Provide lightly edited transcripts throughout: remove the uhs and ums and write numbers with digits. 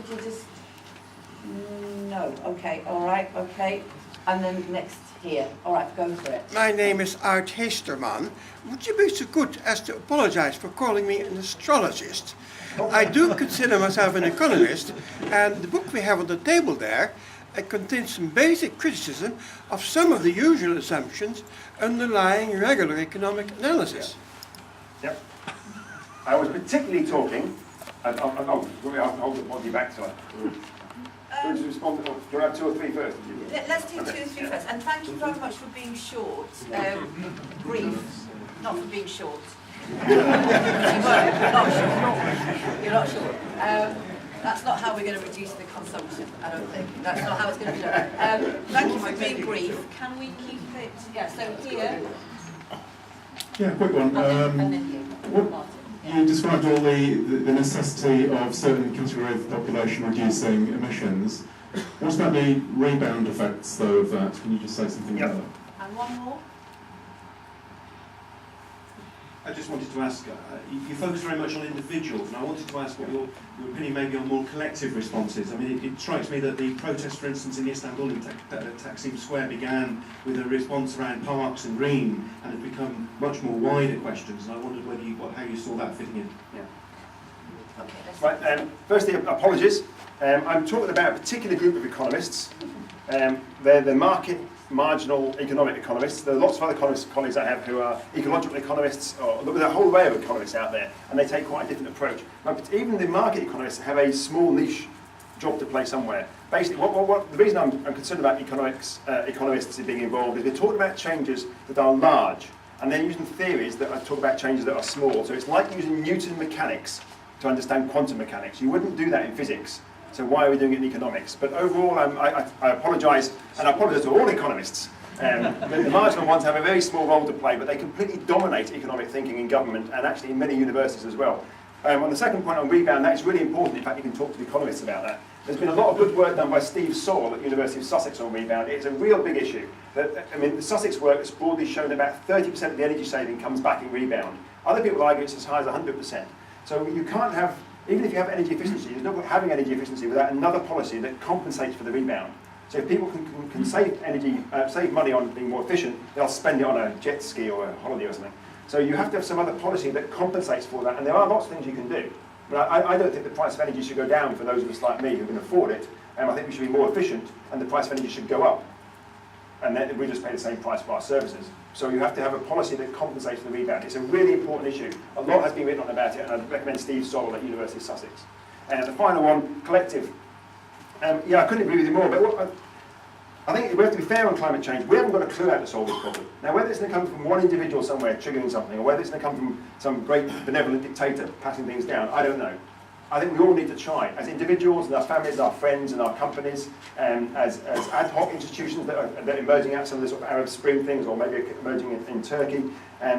could you just... No, okay, all right, okay. And then next here. All right, go for it. My name is Art Heesterman. Would you be so good as to apologize for calling me an astrologist? I do consider myself an economist, and the book we have on the table there contains some basic criticism of some of the usual assumptions underlying regular economic analysis. Yep. I was particularly talking, I'll hold the body back to it. Respond, do you have 2 or 3 first? Let's do 2 or 3 first. And thank you very much for being short, brief, not for being short. You're not short. You're not short. That's not how we're going to reduce the consumption, I don't think. That's not how it's going to be done. Thank you for being brief. Can we keep it? Yeah, so here. Yeah, quick one. And then you, Martin. You described all the necessity of certain category of the population reducing emissions. What about the rebound effects, though, of that? Can you just say something about that? And one more. I just wanted to ask, you focus very much on individuals, and I wanted to ask what your opinion may be on more collective responses. I mean, it strikes me that the protest, for instance, in Istanbul in Taksim Square began with a response around parks and green, and had become much more wider questions, and I wondered how you saw that fitting in. Yeah. Okay, right, firstly, apologies. I'm talking about a particular group of economists. They're the market marginal economic economists. There are lots of other colleagues I have who are ecological economists, or there's a whole array of economists out there, and they take quite a different approach. But even the market economists have a small niche job to play somewhere. Basically, the reason I'm concerned about economists being involved is they're talking about changes that are large, and they're using theories that talk about changes that are small. So it's like using Newton mechanics to understand quantum mechanics. You wouldn't do that in physics. So why are we doing it in economics? But overall, I apologise, and I apologise to all economists. The marginal ones have a very small role to play, but they completely dominate economic thinking in government and actually in many universities as well. On the second point on rebound, that is really important. In fact, you can talk to the economists about that. There's been a lot of good work done by Steve Saul at the University of Sussex on rebound. It's a real big issue. The Sussex work has broadly shown about 30% of the energy saving comes back in rebound. Other people argue it's as high as 100%. So you can't have, even if you have energy efficiency, there's no point having energy efficiency without another policy that compensates for the rebound. So if people can save energy, save money on being more efficient, they'll spend it on a jet ski or a holiday or something. So you have to have some other policy that compensates for that, and there are lots of things you can do. But I don't think the price of energy should go down for those of us like me who can afford it, and I think we should be more efficient, and the price of energy should go up. And then we just pay the same price for our services. So you have to have a policy that compensates for the rebound. It's a really important issue. A lot has been written on about it, and I'd recommend Steve Saul at University of Sussex. And the final one, collective. Yeah, I couldn't agree with you more, but I think we have to be fair on climate change. We haven't got a clue how to solve this problem. Now, whether it's going to come from one individual somewhere triggering something, or whether it's going to come from some great benevolent dictator passing things down, I don't know. I think we all need to try, as individuals and our families, our friends and our companies, as ad hoc institutions that are emerging out some of the sort of Arab Spring things, or maybe emerging in Turkey.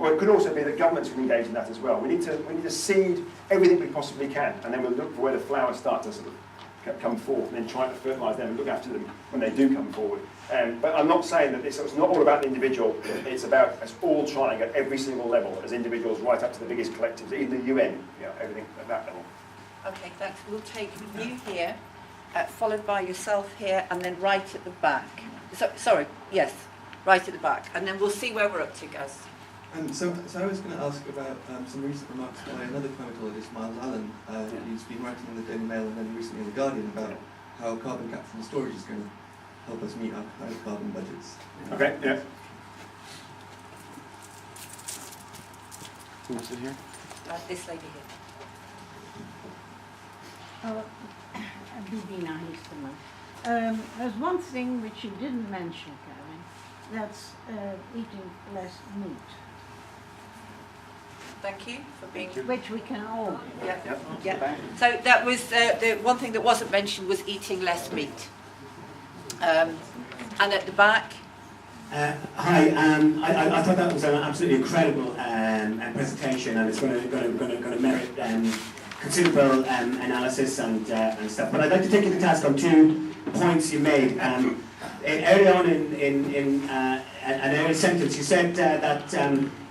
Or it could also be that governments can engage in that as well. We need to seed everything we possibly can, and then we'll look for where the flowers start to sort of come forth, and then try to fertilise them and look after them when they do come forward. But I'm not saying that it's not all about the individual. It's about us all trying at every single level, as individuals, right up to the biggest collectives, even the UN, everything at that level. Okay, thanks. We'll take you here, followed by yourself here, and then right at the back. Sorry, yes, right at the back. And then we'll see where we're up to, guys. So I was going to ask about some recent remarks by another climatologist, Miles Allen, who's been writing in the Daily Mail and then recently in the Guardian about how carbon capture and storage is going to help us meet our high carbon budgets. Okay, yeah. Who wants it here? This lady here. Bibina Histerman. There's one thing which you didn't mention, Karen, that's eating less meat. Thank you for being... Which we can all do. Yeah. So that was, the one thing that wasn't mentioned was eating less meat. And at the back... Hi, I thought that was an absolutely incredible presentation, and it's going to merit considerable analysis and stuff. But I'd like to take you to task on 2 points you made. Early on in an early sentence, you said that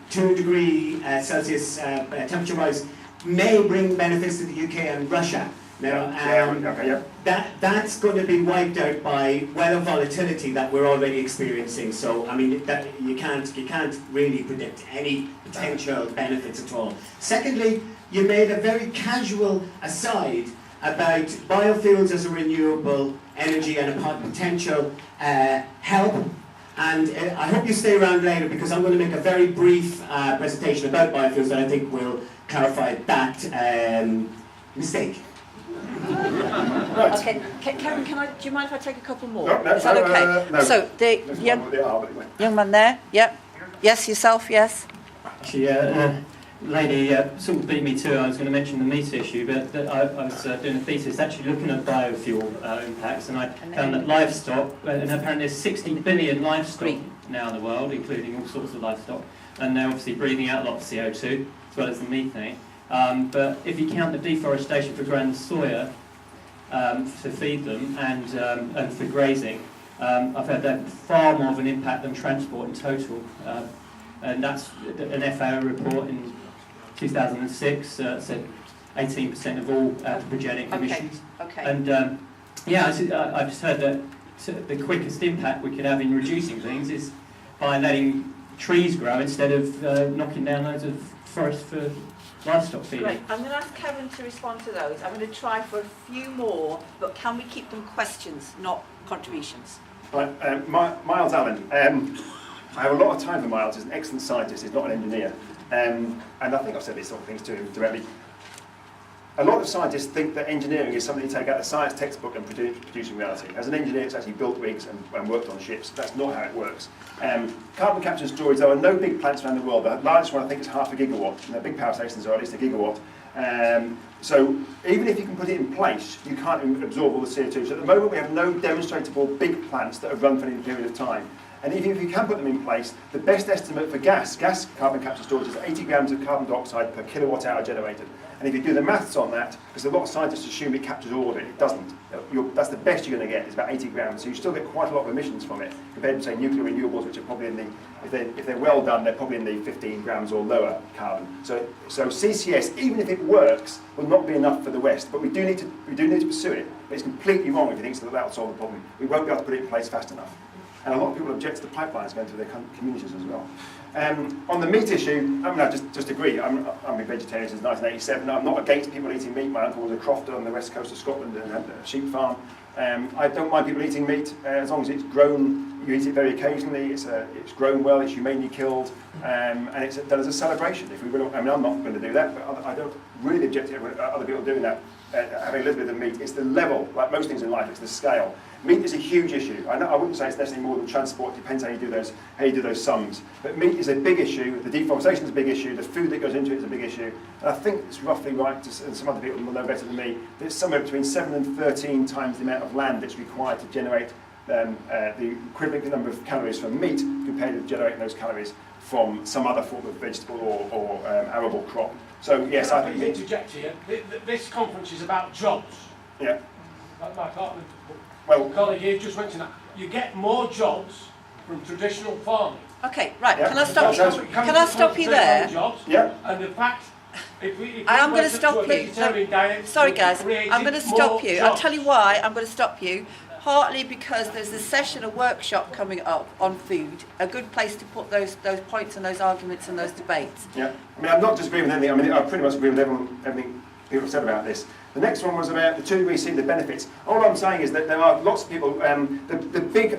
2 degrees Celsius temperature rise may bring benefits to the UK and Russia. Now, yeah. that's going to be wiped out by weather volatility that we're already experiencing. So, I mean, that you can't really predict any potential benefits at all. Secondly, you made a very casual aside about biofuels as a renewable energy and a potential help. And I hope you stay around later because I'm going to make a very brief presentation about biofuels that I think will clarify that mistake. Right. Okay, Karen, do you mind if I take a couple more? No, Is that okay? no. So, the young man there, yep. Yes, yourself, yes. Actually, lady sort of beat me to it. I was going to mention the meat issue, but I was doing a thesis actually looking at biofuel impacts, and I found that livestock, and apparently there's 60 billion livestock now in the world, including all sorts of livestock, and they're obviously breathing out a lot of CO2, as well as the methane. But if you count the deforestation for growing soya to feed them and for grazing, I've had that far more of an impact than transport in total. And that's an FAO report in 2006 said 18% of all anthropogenic emissions. Okay. And I've just heard that the quickest impact we could have in reducing things is by letting trees grow instead of knocking down loads of forest for livestock feeding. Great. I'm going to ask Karen to respond to those. I'm going to try for a few more, but can we keep them questions, not contributions? Right, Miles Allen. I have a lot of time for Miles. He's an excellent scientist. He's not an engineer. And I think I've said these sort of things to him directly. A lot of scientists think that engineering is something you take out of the science textbook and produce in reality. As an engineer, it's actually built rigs and worked on ships. That's not how it works. Carbon capture and storage, there are no big plants around the world. The largest one, I think, is 0.5 gigawatt. And the big power stations are at least 1 gigawatt. So even if you can put it in place, you can't absorb all the CO2. So at the moment, we have no demonstrable big plants that have run for any period of time. And even if you can put them in place, the best estimate for gas carbon capture storage is 80 grams of carbon dioxide per kilowatt hour generated. And if you do the maths on that, because a lot of scientists assume it captures all of it, it doesn't. That's the best you're going to get, is about 80 grams. So you still get quite a lot of emissions from it, compared to, say, nuclear renewables, which are probably in the, if they're well done, they're probably in the 15 grams or lower carbon. So CCS, even if it works, will not be enough for the West. But we do need to pursue it. But it's completely wrong if you think that will solve the problem. We won't be able to put it in place fast enough. And a lot of people object to the pipelines going through their communities as well. On the meat issue, I mean, I just agree. I'm a vegetarian since 1987. I'm not against people eating meat. My uncle was a crofter on the west coast of Scotland and had a sheep farm. I don't mind people eating meat as long as it's grown. You eat it very occasionally. It's grown well. It's humanely killed, and it's done as a celebration. If we really, I mean, I'm not going to do that, but I don't really object to other people doing that. Having a little bit of meat, it's the level. Like most things in life, it's the scale. Meat is a huge issue. I wouldn't say it's necessarily more than transport. It depends how you do those sums. But meat is a big issue. The deforestation is a big issue. The food that goes into it is a big issue. And I think it's roughly right, and some other people will know better than me, that it's somewhere between 7 and 13 times the amount of land that's required to generate the equivalent number of calories from meat compared to generating those calories from some other form of vegetable or arable crop. So yes, I think interject here. This conference is about jobs. Yeah. My colleague here just mentioned that. You get more jobs from traditional farming. Okay, right. Yeah. Can I stop you there? Jobs, yeah. And the fact, if we I'm going to stop you. Sorry, guys. I'm going to stop you. I'll tell you why I'm going to stop you. Partly because there's a session, a workshop coming up on food, a good place to put those points and those arguments and those debates. Yeah, I mean, I'm not disagreeing with anything. I mean, I pretty much agree with everything people have said about this. The next one was about the 2 degrees C, the benefits. All I'm saying is that there are lots of people, the big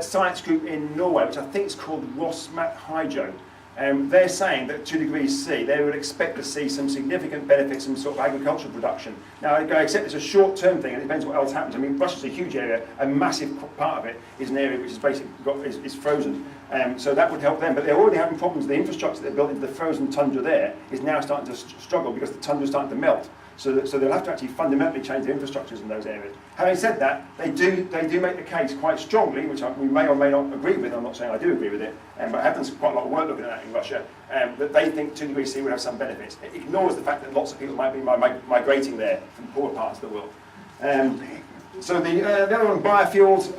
science group in Norway, which I think is called Rosmat Hydro, they're saying that 2 degrees C, they would expect to see some significant benefits in sort of agricultural production. Now, I accept it's a short-term thing, and it depends what else happens. I mean, Russia's a huge area, a massive part of it is an area which is basically is frozen. So that would help them, but they're already having problems. The infrastructure they've built into the frozen tundra there is now starting to struggle because the tundra is starting to melt. So they'll have to actually fundamentally change the infrastructures in those areas. Having said that, they do make the case quite strongly, which we may or may not agree with. I'm not saying I do agree with it, but I have done quite a lot of work looking at that in Russia, that they think 2 degrees C would have some benefits. It ignores the fact that lots of people might be migrating there from poor parts of the world. So the other one, biofuels.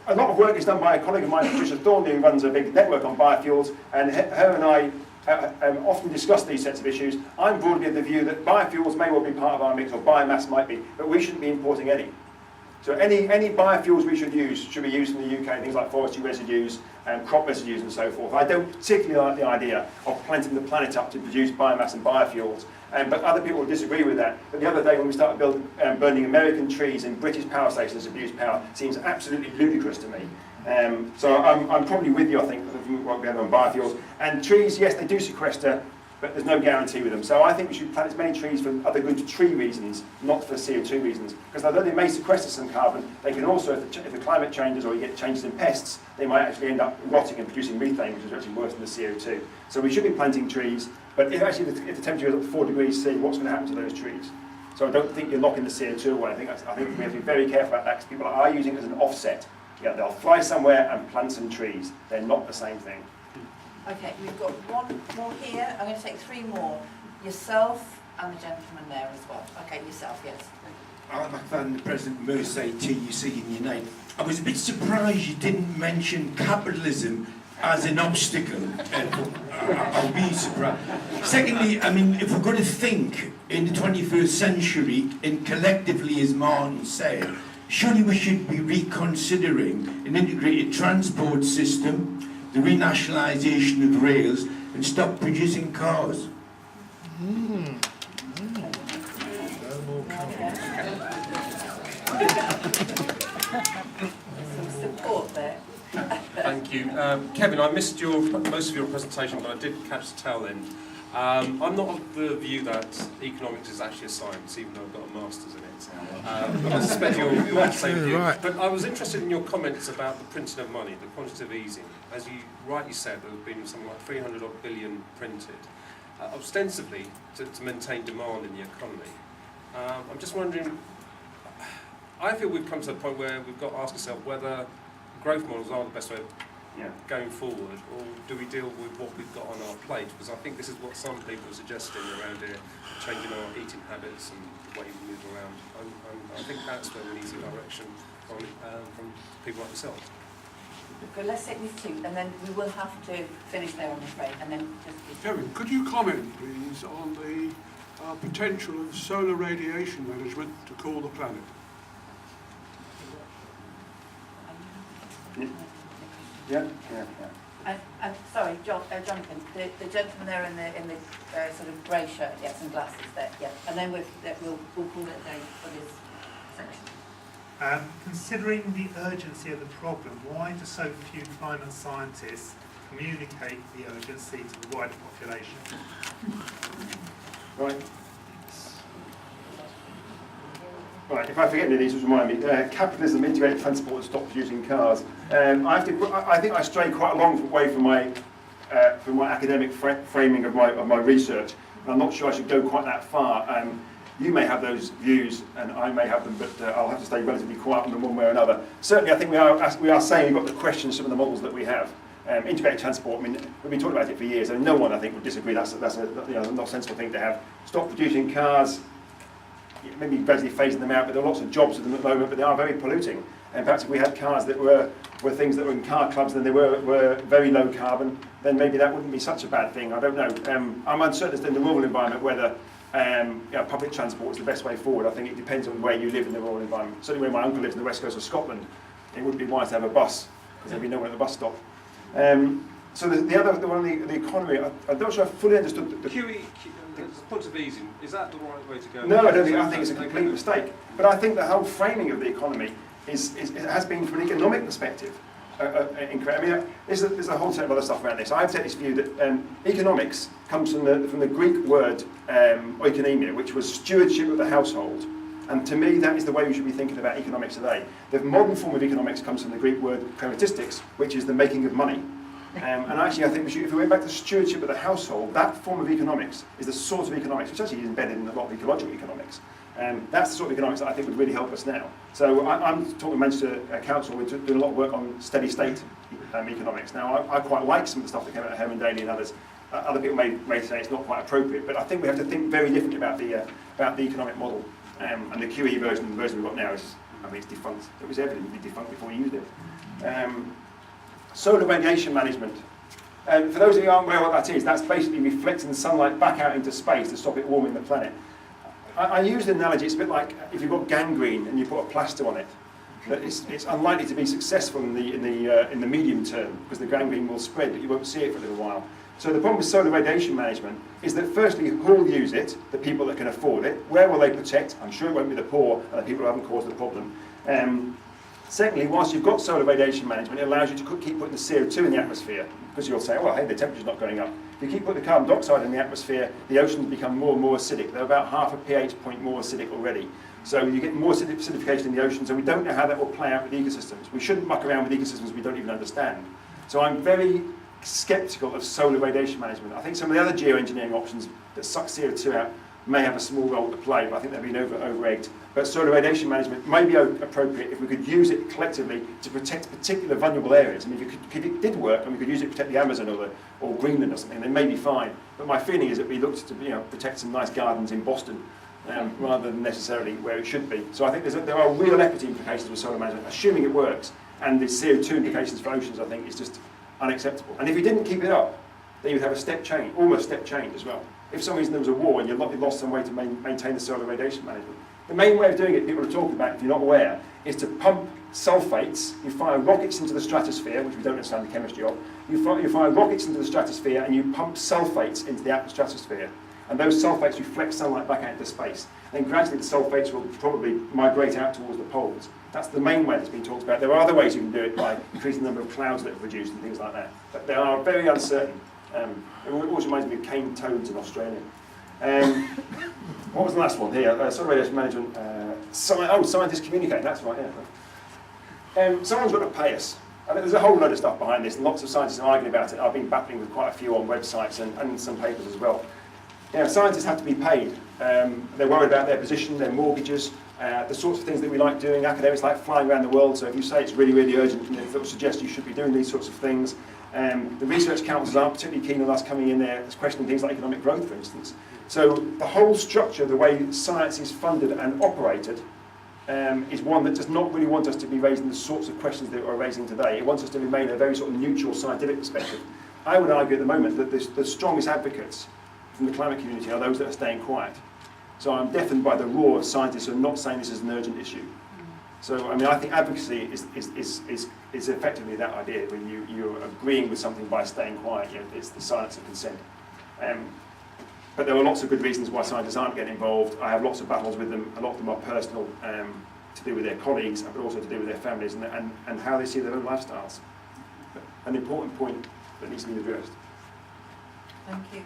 A lot of work is done by a colleague of mine, Patricia Thornley, who runs a big network on biofuels, and her and I often discuss these sets of issues. I'm broadly of the view that biofuels may well be part of our mix, or biomass might be, but we shouldn't be importing any. So any biofuels we should use should be used in the UK, things like forestry residues and crop residues and so forth. I don't particularly like the idea of planting the planet up to produce biomass and biofuels, but other people will disagree with that. But the other day when we started burning American trees in British power stations to produce power, seems absolutely ludicrous to me. So I'm probably with you, I think, what we have on biofuels. And trees, yes, they do sequester, but there's no guarantee with them. So I think we should plant as many trees for other good tree reasons, not for CO2 reasons. Because although they may sequester some carbon, they can also, if the climate changes or you get changes in pests, they might actually end up rotting and producing methane, which is actually worse than the CO2. So we should be planting trees, but if the temperature is up to 4 degrees C, what's going to happen to those trees? So I don't think you're locking the CO2 away. I think we have to be very careful about that, because people are using it as an offset. Yeah, they'll fly somewhere and plant some trees. They're not the same thing. Okay, we've got one more here. I'm going to take 3 more. Yourself and the gentleman there as well. Okay, yourself, yes. I'm the President Mersey TUC in your name. I was a bit surprised you didn't mention capitalism as an obstacle. I'll be surprised. Secondly, I mean, if we're going to think in the 21st century and collectively, as Martin said, surely we should be reconsidering an integrated transport system, the renationalisation of rails, and stop producing cars. Some support there. Thank you. Kevin, I missed most of your presentation, but I did catch the tail end. I'm not of the view that economics is actually a science, even though I've got a master's in it. But I suspect you're the same view. Right. But I was interested in your comments about the printing of money, the quantitative easing. As you rightly said, there have been something like 300 odd billion printed, ostensibly to maintain demand in the economy. I'm just wondering, I feel we've come to a point where we've got to ask ourselves whether growth models are the best way of going forward, or do we deal with what we've got on our plate? Because I think this is what some people are suggesting around here, changing our eating habits and the way we move around. I think that's where we need some direction from people like yourselves. Okay, let's take these 2, and then we will have to finish there, I'm afraid, and then just... Kevin, could you comment, please, on the potential of solar radiation management to cool the planet? Yeah. And sorry, Jonathan, the gentleman there in the sort of grey shirt, yes, and glasses there, yeah. And then we'll call it a day for this section. Considering the urgency of the problem, why do so few climate scientists communicate the urgency to the wider population? Right, if I forget any of these, just remind me. Capitalism, integrated transport, and stop producing cars. I think I stray quite a long way from my academic framing of my research. I'm not sure I should go quite that far. You may have those views, and I may have them, but I'll have to stay relatively quiet on them one way or another. Certainly, I think we are saying we've got to question some of the models that we have. Integrated transport, I mean, we've been talking about it for years, and no one, I think, would disagree. That's a not sensible thing to have. Stop producing cars. Maybe gradually phasing them out, but there are lots of jobs with them at the moment, but they are very polluting. And perhaps if we had cars that were things that were in car clubs, then they were very low carbon, then maybe that wouldn't be such a bad thing. I don't know. I'm uncertain as to in the rural environment whether public transport is the best way forward. I think it depends on where you live in the rural environment. Certainly where my uncle lives in the west coast of Scotland, it wouldn't be wise to have a bus, because there'd be no one at the bus stop. So the one, the economy, I'm not sure I fully understood the QE, the point of easing, is that the right way to go? No, I don't think. I think it's a complete mistake. But I think the whole framing of the economy it has been from an economic perspective incorrect. I mean, there's a whole set of other stuff around this. I take this view that economics comes from the Greek word oikonomia, which was stewardship of the household. And to me, that is the way we should be thinking about economics today. The modern form of economics comes from the Greek word pragmatistics, which is the making of money. And actually, I think if we went back to stewardship of the household, that form of economics is the sort of economics which actually is embedded in a lot of ecological economics. That's the sort of economics that I think would really help us now. So I'm talking to Manchester Council, we're doing a lot of work on steady state economics. Now, I quite like some of the stuff that came out of Herman Daly and others. Other people may say it's not quite appropriate, but I think we have to think very differently about the economic model. And the QE version, the version we've got now, it's defunct. It was evidently defunct before we used it. Solar radiation management. And for those of you who aren't aware what that is, that's basically reflecting the sunlight back out into space to stop it warming the planet. I use the analogy, it's a bit like if you've got gangrene and you put a plaster on it, that it's unlikely to be successful in the medium term because the gangrene will spread, but you won't see it for a little while. So the problem with solar radiation management is that firstly, who will use it? The people that can afford it. Where will they protect? I'm sure it won't be the poor and the people who haven't caused the problem. Secondly, whilst you've got solar radiation management, it allows you to keep putting the CO2 in the atmosphere, because you'll say, well, hey, the temperature's not going up. If you keep putting the carbon dioxide in the atmosphere, the oceans become more and more acidic. They're about half a pH point more acidic already. So you get more acidification in the oceans, and we don't know how that will play out with ecosystems. We shouldn't muck around with ecosystems we don't even understand. So I'm very sceptical of solar radiation management. I think some of the other geoengineering options that suck CO2 out may have a small role to play, but I think they've been over-egged. But solar radiation management may be appropriate if we could use it collectively to protect particular vulnerable areas. I mean, if it did work and we could use it to protect the Amazon or Greenland or something, then maybe fine. But my feeling is that we looked to protect some nice gardens in Boston rather than necessarily where it should be. So I think there are real equity implications with solar management, assuming it works. And the CO2 implications for oceans, I think, is just unacceptable. And if you didn't keep it up, then you'd have a step change, almost step change as well. If for some reason there was a war and you lost some way to maintain the solar radiation management, the main way of doing it, people are talking about, if you're not aware, is to pump sulfates. You fire rockets into the stratosphere, which we don't understand the chemistry of. You fire rockets into the stratosphere and you pump sulfates into the stratosphere. And those sulfates reflect sunlight back out into space. Then gradually the sulfates will probably migrate out towards the poles. That's the main way that's been talked about. There are other ways you can do it by increasing the number of clouds that are produced and things like that. But they are very uncertain. It always reminds me of cane toads in Australia. What was the last one here? Solar radiation management. Scientists communicate. That's right. Yeah. Someone's got to pay us. I think there's a whole load of stuff behind this, and lots of scientists are arguing about it. I've been battling with quite a few on websites and some papers as well. Scientists have to be paid. They're worried about their position, their mortgages, the sorts of things that we like doing. Academics like flying around the world, so if you say it's really, really urgent, that will suggest you should be doing these sorts of things. The research councils aren't particularly keen on us coming in there questioning things like economic growth, for instance. So the whole structure, the way science is funded and operated, is one that does not really want us to be raising the sorts of questions that we're raising today. It wants us to remain a very sort of neutral scientific perspective. I would argue at the moment that the strongest advocates from the climate community are those that are staying quiet. So I'm deafened by the roar of scientists who are not saying this is an urgent issue. So I mean, I think advocacy is effectively that idea, when you're agreeing with something by staying quiet. It's the silence of consent. But there are lots of good reasons why scientists aren't getting involved. I have lots of battles with them. A lot of them are personal, to do with their colleagues, but also to do with their families and how they see their own lifestyles. But an important point that needs to be addressed. Thank you.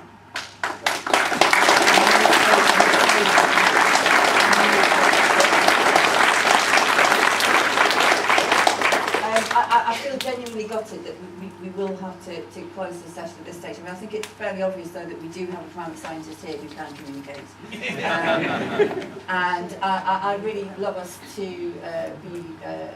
I feel genuinely gutted that we will have to close the session at this stage. I mean, I think it's fairly obvious, though, that we do have a climate scientist here who can communicate. And I really love us to be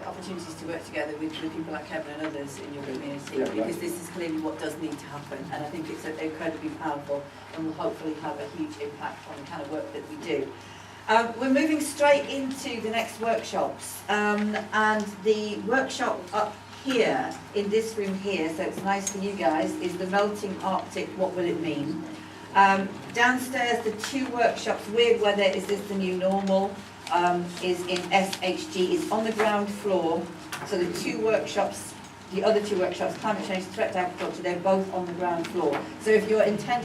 opportunities to work together with people like Kevin and others in your community, because this is clearly what does need to happen. And I think it's incredibly powerful and will hopefully have a huge impact on the kind of work that we do. We're moving straight into the next workshops, and the workshop up here, in this room here, so it's nice for you guys, is the melting Arctic, what will it mean? Downstairs, the two workshops, weird weather, is this the new normal, is in SHG, is on the ground floor, so the two workshops, the other two workshops, climate change, threat to agriculture, they're both on the ground floor. So if you're intending